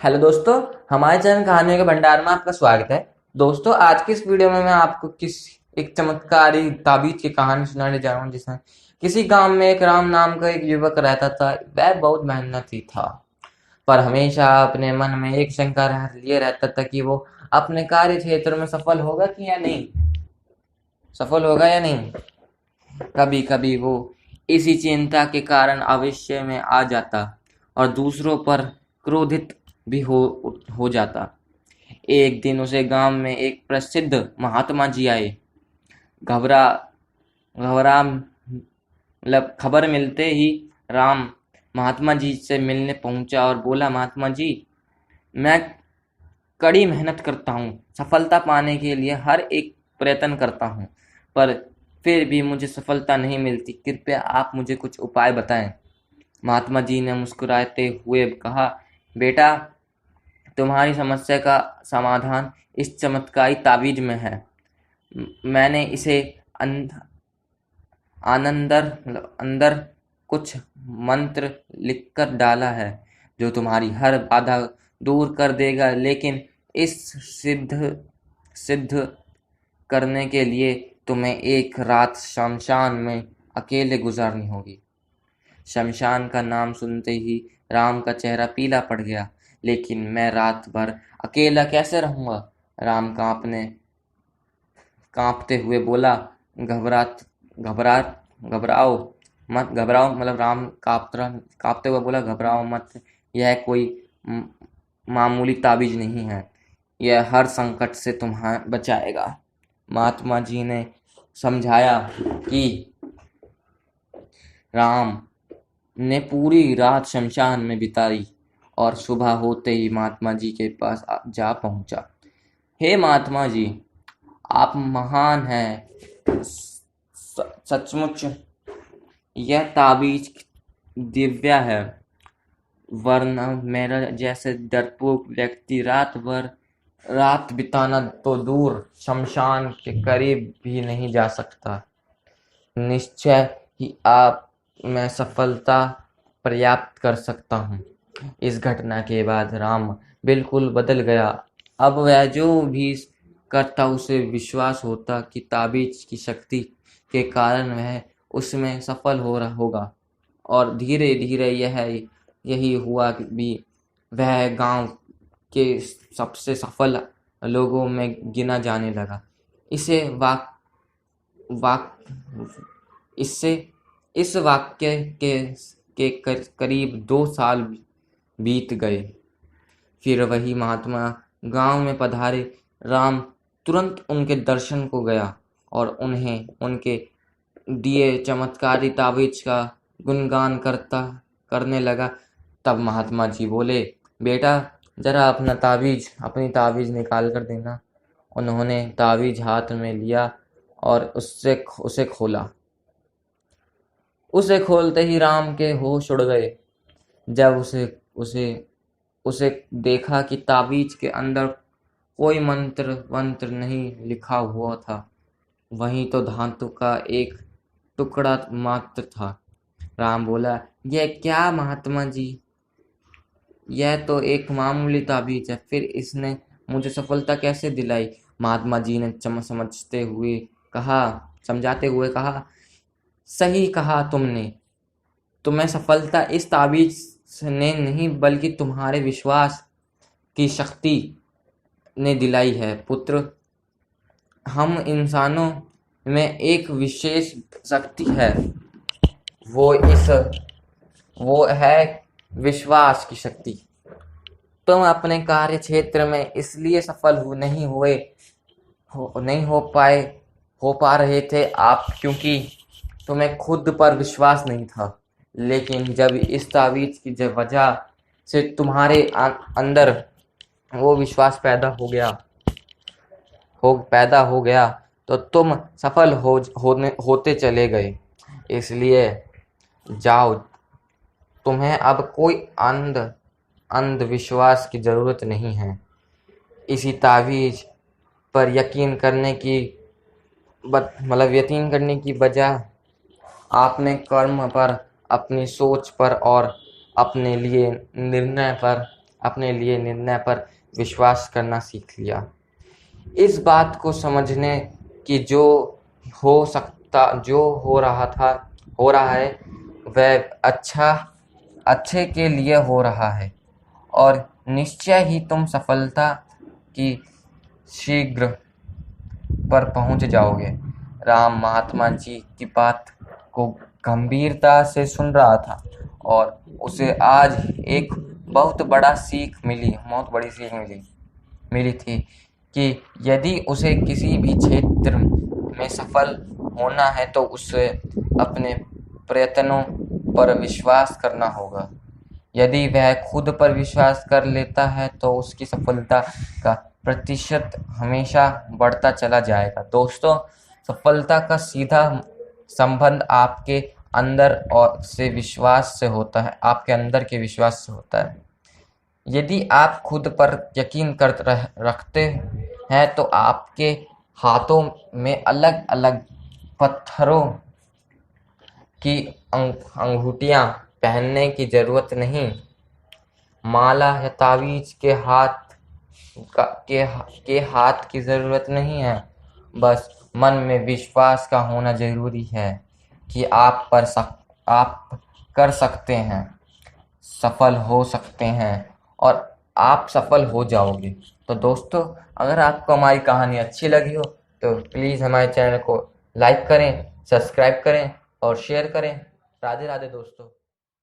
Hello दोस्तों, हमारे channel कहानियों के भंडार में आपका स्वागत है। दोस्तों, आज की इस वीडियो में मैं आपको एक चमत्कारी ताबीज की कहानी सुनाने जा रहा हूँ। जिसमें किसी गांव में एक राम नाम का एक युवक रहता था। वह बहुत मेहनती था, पर हमेशा अपने मन में एक शंका लिए रहता था कि वो अपने कार्य क्षेत्र में सफल होगा या नहीं। कभी कभी वो इसी चिंता के कारण अवश्य में आ जाता और दूसरों पर क्रोधित भी हो जाता। एक दिन उसे गांव में एक प्रसिद्ध महात्मा जी आए। घबरा घबरा मतलब खबर मिलते ही राम महात्मा जी से मिलने पहुंचा और बोला, महात्मा जी, मैं कड़ी मेहनत करता हूँ, सफलता पाने के लिए हर एक प्रयत्न करता हूँ, पर फिर भी मुझे सफलता नहीं मिलती। कृपया आप मुझे कुछ उपाय बताएं। महात्मा जी ने मुस्कुराते हुए कहा, बेटा, तुम्हारी समस्या का समाधान इस चमत्कारी ताबीज में है। मैंने इसे अंदर कुछ मंत्र लिखकर डाला है जो तुम्हारी हर बाधा दूर कर देगा, लेकिन इस सिद्ध करने के लिए तुम्हें एक रात शमशान में अकेले गुजारनी होगी। शमशान का नाम सुनते ही राम का चेहरा पीला पड़ गया। लेकिन मैं रात भर अकेला कैसे रहूंगा? राम कांपते हुए बोला। घबरा घबरा घबराओ घबराओ मतलब राम कांपते हुए बोला, घबराओ मत। यह कोई मामूली ताबीज नहीं है, यह हर संकट से तुम्हें बचाएगा। महात्मा जी ने समझाया कि राम ने पूरी रात शमशान में बिताई और सुबह होते ही महात्मा जी के पास जा पहुंचा। हे महात्मा जी, आप महान हैं। सचमुच यह ताबीज दिव्या है, वरना मेरा जैसे डरपोक व्यक्ति रात बिताना तो दूर, शमशान के करीब भी नहीं जा सकता। निश्चय ही आप मैं सफलता प्राप्त कर सकता हूँ। इस घटना के बाद राम बिल्कुल बदल गया। अब वह जो भी करता उसे विश्वास होता कि ताबीज की शक्ति के कारण वह उसमें सफल हो रहा होगा। और धीरे धीरे यही हुआ कि भी वह गांव के सबसे सफल लोगों में गिना जाने लगा। इसे वाक वाक इससे इस वाक्य के करीब 2 साल बीत गए। फिर वही महात्मा गांव में पधारे। राम तुरंत उनके दर्शन को गया और उन्हें उनके दिए चमत्कारी ताबीज का गुणगान करने लगा। तब महात्मा जी बोले, बेटा, जरा अपनी ताबीज निकाल कर देना। उन्होंने ताबीज हाथ में लिया और उसे खोला। उसे खोलते ही राम के होश उड़ गए। जब उसे उसे देखा कि ताबीज के अंदर कोई मंत्र नहीं लिखा हुआ था, वहीं तो धातु का एक टुकड़ा मात्र था। राम बोला, यह क्या महात्मा जी, यह तो एक मामूली ताबीज है, फिर इसने मुझे सफलता कैसे दिलाई? महात्मा जी ने समझाते हुए कहा, सही कहा तुमने। तुम्हें सफलता इस ताबीज ने नहीं बल्कि तुम्हारे विश्वास की शक्ति ने दिलाई है। पुत्र, हम इंसानों में एक विशेष शक्ति है, वो है विश्वास की शक्ति। तुम अपने कार्य क्षेत्र में इसलिए सफल नहीं हो पा रहे थे आप क्योंकि तुम्हें खुद पर विश्वास नहीं था। लेकिन जब इस ताबीज की वजह से तुम्हारे अंदर वो विश्वास पैदा हो गया तो तुम सफल होते चले गए। इसलिए जाओ, तुम्हें अब कोई अंधविश्वास की जरूरत नहीं है। इसी ताबीज पर यकीन करने की बजाय आपने कर्म पर, अपनी सोच पर और अपने लिए निर्णय पर अपने लिए निर्णय पर विश्वास करना सीख लिया। इस बात को समझने कि जो हो रहा है वह अच्छे के लिए हो रहा है, और निश्चय ही तुम सफलता की शीघ्र पर पहुंच जाओगे। राम महात्मा जी की बात को गंभीरता से सुन रहा था, और उसे आज एक बहुत बड़ी सीख मिली थी कि यदि उसे किसी भी क्षेत्र में सफल होना है तो उसे अपने प्रयत्नों पर विश्वास करना होगा। यदि वह खुद पर विश्वास कर लेता है तो उसकी सफलता का प्रतिशत हमेशा बढ़ता चला जाएगा। दोस्तों, सफलता का सीधा संबंध आपके अंदर आपके अंदर के विश्वास से होता है। यदि आप खुद पर यकीन रखते हैं तो आपके हाथों में अलग अलग पत्थरों की अंगूठियां पहनने की जरूरत नहीं, माला या तावीज के हाथ की जरूरत नहीं है। बस मन में विश्वास का होना जरूरी है कि आप कर सकते हैं, सफल हो सकते हैं, और आप सफल हो जाओगे। तो दोस्तों, अगर आपको हमारी कहानी अच्छी लगी हो तो प्लीज़ हमारे चैनल को लाइक करें, सब्सक्राइब करें और शेयर करें। राधे राधे दोस्तों।